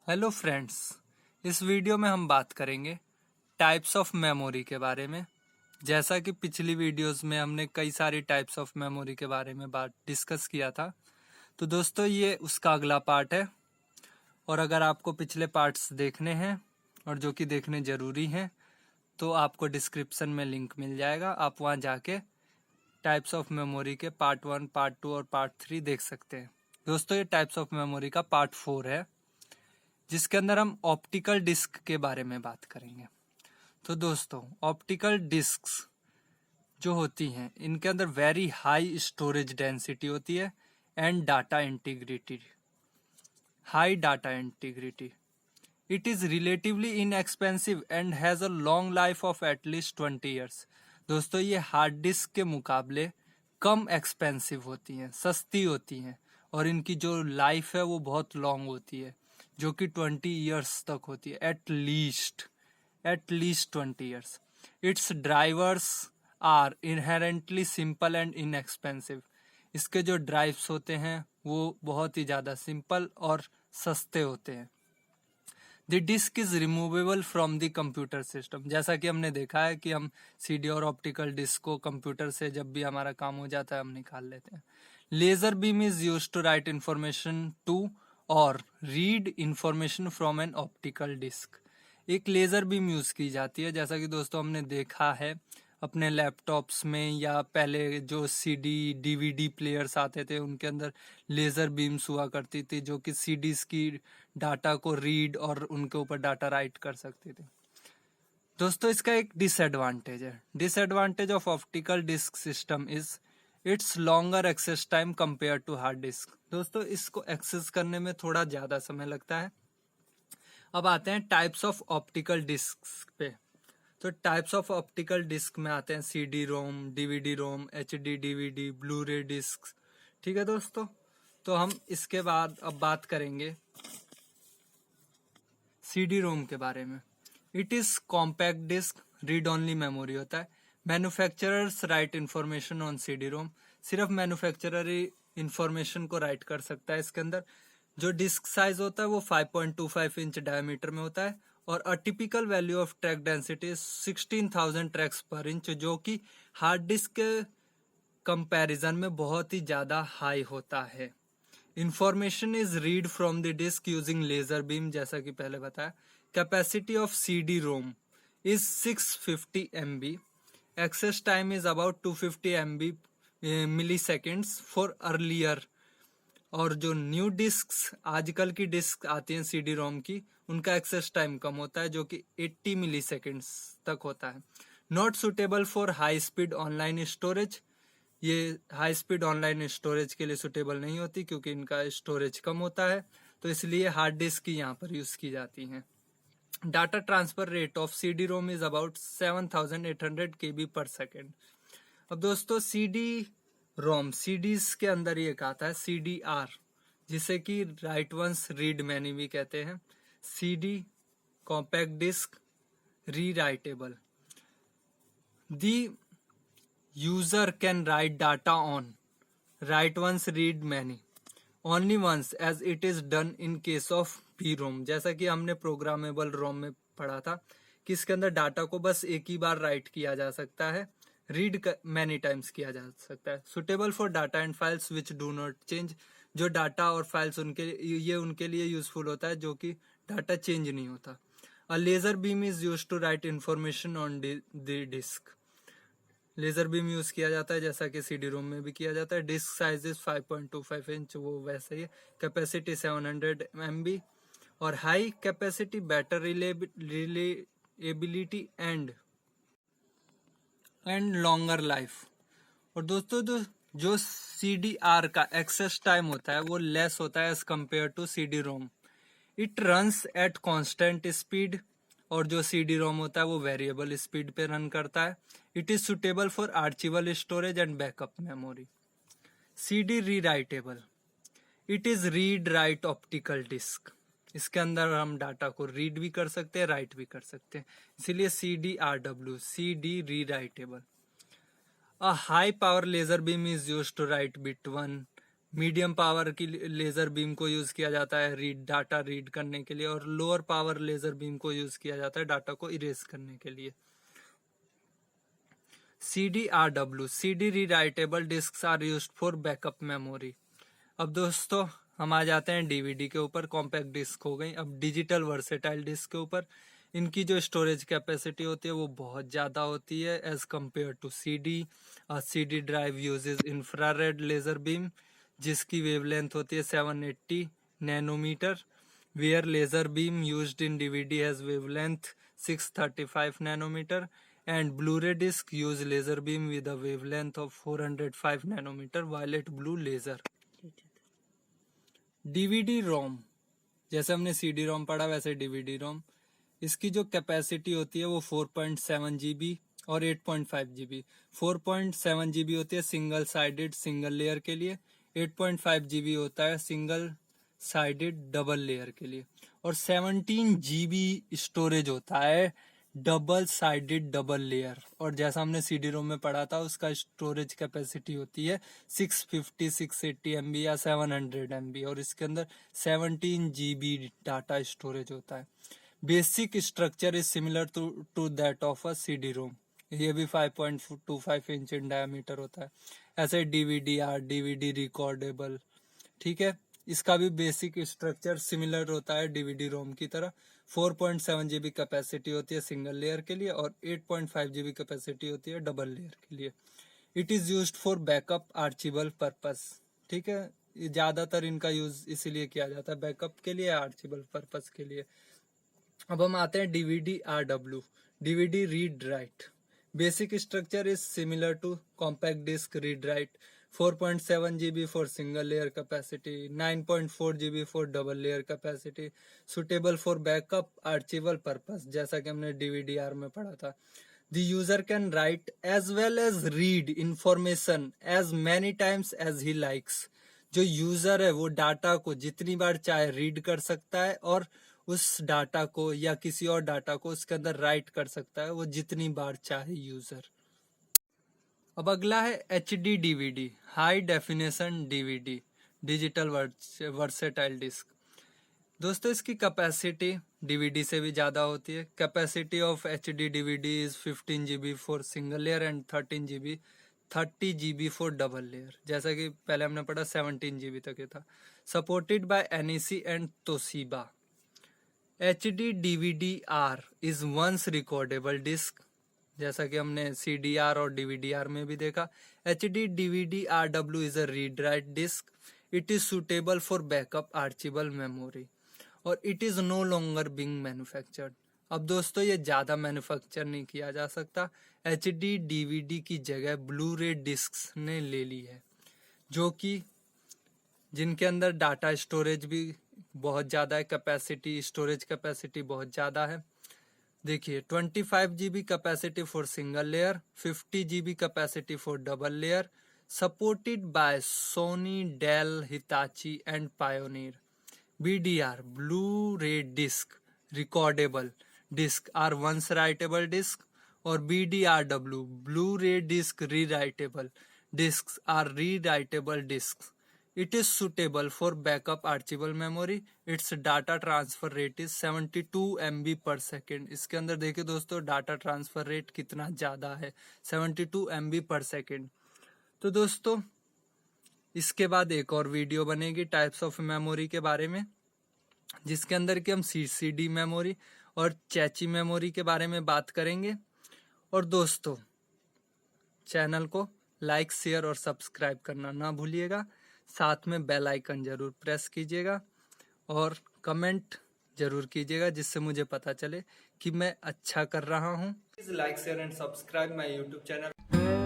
Hello friends, इस video में हम बात करेंगे टाइप्स ऑफ मेमोरी के बारे में। जैसा कि पिछली वीडियोस में हमने कई सारी टाइप्स ऑफ मेमोरी के बारे में बात डिस्कस किया था, तो दोस्तों ये उसका अगला पार्ट है। और अगर आपको पिछले पार्ट्स देखने हैं और जो कि देखने ज़रूरी हैं, तो आपको डिस्क्रिप्शन में लिंक मिल जाएगा। आप वहाँ जाके टाइप्स ऑफ मेमोरी के पार्ट 1, पार्ट 2 और पार्ट 3 देख सकते हैं। दोस्तों ये टाइप्स ऑफ मेमोरी का पार्ट 4 है, जिसके अंदर हम ऑप्टिकल डिस्क के बारे में बात करेंगे। तो दोस्तों ऑप्टिकल डिस्क्स जो होती हैं, इनके अंदर वेरी हाई स्टोरेज डेंसिटी होती है and data integrity, high data integrity. It is relatively inexpensive and has a long life of at least 20 years. दोस्तों ये हार्ड डिस्क के मुकाबले कम एक्सपेंसिव होती हैं, सस्ती होती हैं, और इनकी जो लाइफ है वो बहुत लॉन्ग होती है, जो कि 20 ईयर्स तक होती है, at least 20 years. Its drivers are inherently simple and inexpensive. इसके जो ड्राइव्स होते हैं वो बहुत ही ज़्यादा सिंपल और सस्ते होते हैं। The disk is removable from the computer system. जैसा कि हमने देखा है कि हम सीडी और ऑप्टिकल डिस्क को कंप्यूटर से जब भी हमारा काम हो जाता है हम निकाल लेते हैं। Laser beam is use to write information to और read information from an optical disc. एक लेजर बीम यूज की जाती है, जैसा कि दोस्तों हमने देखा है अपने लैपटॉप्स में, या पहले जो सीडी डीवीडी प्लेयर्स आते थे उनके अंदर लेज़र बीम्स हुआ करती थी, जो कि सीडीज की डाटा को रीड और उनके ऊपर डाटा राइट कर सकती थी। दोस्तों इसका एक डिसएडवांटेज है। Disadvantage of optical disk system is its longer access time compare to hard disk. दोस्तों इसको एक्सेस करने में थोड़ा ज़्यादा समय लगता है। अब आते हैं टाइप्स ऑफ ऑप्टिकल डिस्क पे। तो टाइप्स ऑफ ऑप्टिकल डिस्क में आते हैं सीडी रोम, डीवीडी रोम, HD DVD, blue ray disc. ठीक है दोस्तों, तो हम इसके बाद अब बात करेंगे सीडी रोम के बारे में। It is compact disc, read only memory होता है। Manufacturers write information on CD ROM. सिर्फ मैन्युफैक्चरर ही इंफॉर्मेशन को राइट कर सकता है। इसके अंदर जो डिस्क साइज होता है वो 5.25 इंच डायमीटर में होता है, और a typical value of track density 16,000 tracks पर इंच, जो कि हार्ड डिस्क के कंपैरिजन में बहुत ही ज़्यादा हाई होता है। Information is read from the disc using laser beam, जैसा कि पहले बताया। Capacity of CD ROM is 650 MB। Access time is about 250 MB milliseconds for earlier. और जो न्यू डिस्क्स, आजकल की डिस्क आती हैं सीडी रोम की, उनका एक्सेस टाइम कम होता है, जो कि 80 मिली सेकेंड्स तक होता है। Not suitable for high speed online storage. ये हाई स्पीड ऑनलाइन स्टोरेज के लिए सुटेबल नहीं होती, क्योंकि इनका स्टोरेज कम होता है, तो इसलिए हार्ड डिस्क की यहाँ पर यूज की जाती हैं। Data transfer rate of CD ROM is about 7,800 KB पर सेकेंड। अब दोस्तों सीडी रोम, सीडीज के अंदर ये आता है CDR, जिसे कि राइट वंस रीड मैनी भी कहते हैं। CD compact disc rewritable. The user can write data on write once read many only once as it is done in case of P ROM. जैसा कि हमने programmable रोम में पढ़ा था कि इसके अंदर डाटा को बस एक ही बार राइट किया जा सकता है, रीड मैनी टाइम्स किया जा सकता है। Suitable for data and files which do not change. जो डाटा और फाइल्स उनके लिए यूजफुल होता है, जो कि डाटा चेंज नहीं होता। A laser beam is use to write information on the disc. Laser beam use किया जाता है, जैसा कि सीडी रोम में भी किया जाता है। डिस्क साइज इज 5.25 इंच, वो वैसे ही है। कैपेसिटी 700 MB, और high capacity, better reliability and longer life. और दोस्तों जो CDR का एक्सेस टाइम होता है वो लेस होता है as compare to CD ROM. It runs at constant speed, और जो सीडी रोम होता है वो वेरिएबल स्पीड पे रन करता है। It is suitable for archival storage and backup memory. CD rewritable, it is read write optical disc. इसके अंदर हम डाटा को रीड भी कर सकते हैं, राइट भी कर सकते हैं, इसीलिए CDRW, CD री writable. A high power laser beam is used to write bit 1, medium power की लेजर बीम को यूज किया जाता है डाटा रीड करने के लिए, और लोअर पावर लेजर बीम को यूज किया जाता है डाटा को इरेज करने के लिए। CDRW, CD rewritable disc are used for backup memory. अब दोस्तों हम आ जाते हैं डीवीडी के ऊपर, कॉम्पैक्ट डिस्क हो गई। अब डिजिटल वर्सेटाइल डिस्क के ऊपर, इनकी जो स्टोरेज कैपेसिटी होती है वो बहुत ज़्यादा होती है as compare to CD। CD drive uses infrared laser beam जिसकी वेवलेंथ होती है 780 nanometer, where laser beam used in DVD has wavelength 635 nanometer, and Blu-ray disc use laser beam with a wavelength of 405 nanometer violet blue laser। DVD ROM, जैसे हमने CD ROM पढ़ा वैसे DVD ROM, इसकी जो capacity होती है वो 4.7 GB और 8.5 GB। 4.7 GB होती है सिंगल साइडेड सिंगल लेयर के लिए, 8.5 GB होता है सिंगल साइडेड डबल लेयर के लिए, और 17 GB स्टोरेज होता है डबल साइडेड डबल लेयर। और जैसा हमने CD रोम में पढ़ा था उसका स्टोरेज कैपेसिटी होती है 650 680 MB या 700 MB, और इसके अंदर 17 GB डाटा स्टोरेज होता है। Basic structure is similar to that of a CD ROM. ये भी 5.25 इंच इन डायमीटर होता है। ऐसे DVD रिकॉर्डेबल, ठीक है, इसका भी बेसिक स्ट्रक्चर सिमिलर होता है DVD रोम की तरह। 4.7 GB कैपेसिटी होती है सिंगल लेयर के लिए और 8.5 GB कैपेसिटी होती है डबल लेयर के लिए। It is used for backup archival purpose, ठीक है, ज्यादातर इनका यूज इसीलिए किया जाता है बैकअप के लिए, आर्चिबल पर्पस के लिए। अब हम आते हैं DVD-RW, DVD read write. Basic structure is similar to compact disc read write. 4.7 GB for single layer capacity, 9.4 GB for double layer capacity, suitable for backup archival purpose, जैसा कि हमने DVD-R में पढ़ा था। The user can write as well as read information as many times as he likes। जो user है वो data को जितनी बार चाहे रीड कर सकता है और उस डाटा को या किसी और डाटा को उसके अंदर राइट कर सकता है वो जितनी बार चाहे यूजर। अब अगला है HD DVD, high definition DVD, digital versatile disc. दोस्तों इसकी कैपेसिटी DVD से भी ज़्यादा होती है। Capacity of HD DVD is 15 GB for single layer and 30 GB for double layer, जैसा कि पहले हमने पढ़ा 17 GB तक ये था। Supported by NEC and Toshiba. HD DVD-R is once recordable disc, जैसा कि हमने CDR और DVD-R में भी देखा। HD DVD-RW is a read write disc. It is suitable for backup archival memory और it is no longer being manufactured. अब दोस्तों ये ज़्यादा मैन्युफैक्चर नहीं किया जा सकता। HD DVD की जगह ब्लू-रे डिस्क ने ले ली है, जो कि जिनके अंदर डाटा स्टोरेज भी बहुत ज़्यादा है, कैपेसिटी स्टोरेज कैपेसिटी बहुत ज़्यादा है। देखिए 25 GB capacity for single layer, 50 GB capacity for double layer, supported by Sony, Dell, Hitachi and Pioneer. BDR Blu ray disc recordable disc or once writable disc, और BDRW Blu ray disc rewritable disc or rewritable disc. It is suitable for backup archival memory. Its data transfer rate is 72 MB per second। इसके अंदर देखिए दोस्तों data transfer rate कितना ज़्यादा है, 72 MB पर second. तो दोस्तों इसके बाद एक और वीडियो बनेगी टाइप्स ऑफ मेमोरी के बारे में, जिसके अंदर कि हम CCD मेमोरी और चैची मेमोरी के बारे में बात करेंगे। और दोस्तों चैनल को लाइक शेयर और सब्सक्राइब करना ना भूलिएगा, साथ में बेल आइकन जरूर प्रेस कीजिएगा और कमेंट जरूर कीजिएगा जिससे मुझे पता चले कि मैं अच्छा कर रहा हूँ। Please like share and subscribe my YouTube channel.